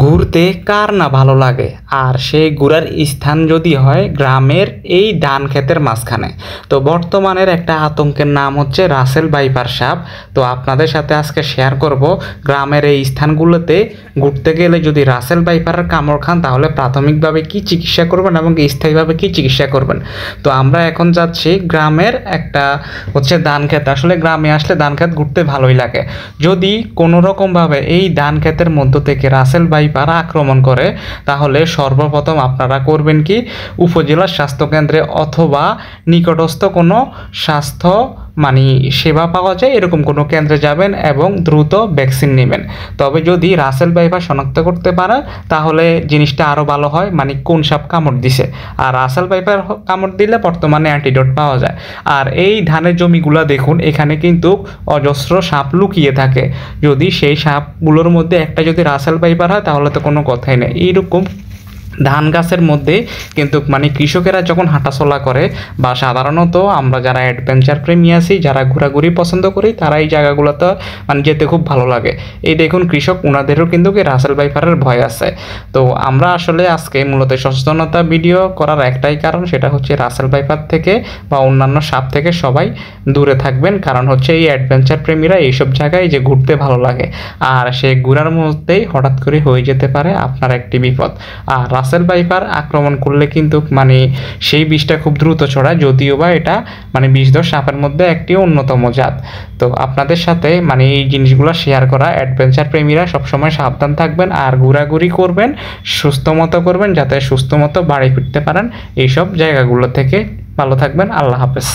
ঘুরতে কার না ভালো লাগে, আর সেই ঘোরার স্থান যদি হয় গ্রামের এই ধান ক্ষেতের মাঝখানে। তো বর্তমানের একটা আতঙ্কের নাম হচ্ছে রাসেল ভাইপার সাপ। তো আপনাদের সাথে আজকে শেয়ার করব গ্রামের এই স্থানগুলোতে ঘুরতে গেলে যদি রাসেল ভাইপারের কামড় খান তাহলে প্রাথমিকভাবে কি চিকিৎসা করবেন এবং স্থায়ীভাবে কি চিকিৎসা করবেন। তো আমরা এখন যাচ্ছি গ্রামের একটা হচ্ছে ধান ক্ষেত। আসলে গ্রামে আসলে ধান ক্ষেত ঘুরতে ভালোই লাগে। যদি কোনো রকমভাবে এই ধান ক্ষেতের মধ্য থেকে রাসেল ভাইপার আক্রমণ করে তাহলে সর্বপ্রথম আপনারা করবেন কি, উপজেলা স্বাস্থ্যকেন্দ্রে অথবা নিকটস্থ কোনো স্বাস্থ্য সেবা পাওয়া যায় এরকম কোনো কেন্দ্রে যাবেন এবং দ্রুত ভ্যাকসিন নেবেন। তবে যদি রাসেল ভাইপার শনাক্ত করতে পারে তাহলে জিনিসটা আরও ভালো হয়, কোন সাপ কামড় দিছে। আর রাসেল ভাইপার কামড় দিলে বর্তমানে অ্যান্টিডোট পাওয়া যায়। আর এই ধানের জমিগুলো দেখুন, এখানে কিন্তু অজস্র সাপ লুকিয়ে থাকে। যদি সেই সাপগুলোর মধ্যে একটা যদি রাসেল ভাইপার হয় তাহলে তো কোনো কথাই নেই। এইরকম ধান গাছের মধ্যে কিন্তু কৃষকেরা যখন হাঁটাচলা করে বা সাধারণত আমরা যারা অ্যাডভেঞ্চার প্রেমী আছি, যারা ঘোরাঘুরি পছন্দ করি, তারা এই জায়গাগুলোতে যেতে খুব ভালো লাগে। এই দেখুন কৃষক, ওনাদেরও কিন্তু রাসেল ভাইপারের ভয় আছে। তো আমরা আসলে আজকে মূলত সচেতনতা ভিডিও করার একটাই কারণ, সেটা হচ্ছে রাসেল ভাইপার থেকে বা অন্যান্য সাপ থেকে সবাই দূরে থাকবেন। কারণ হচ্ছে এই অ্যাডভেঞ্চার প্রেমীরা এইসব জায়গায় যে ঘুরতে ভালো লাগে, আর সেই ঘোরার মধ্যেই হঠাৎ করে হয়ে যেতে পারে আপনার একটি বিপদ। আর রাসেল ভাইপার আক্রমণ করলে কিন্তু সেই বিষটা খুব দ্রুত ছড়ায়, যদিও বা এটা বিষধর সাপের মধ্যে একটি অন্যতম জাত। তো আপনাদের সাথে এই জিনিসগুলো শেয়ার করা। অ্যাডভেঞ্চার প্রেমীরা সবসময় সাবধান থাকবেন আর ঘোরাঘুরি করবেন, সুস্থ মতো করবেন যাতে সুস্থ মতো বাড়ি ফিরতে পারেন এইসব জায়গাগুলো থেকে। ভালো থাকবেন, আল্লাহ হাফেজ।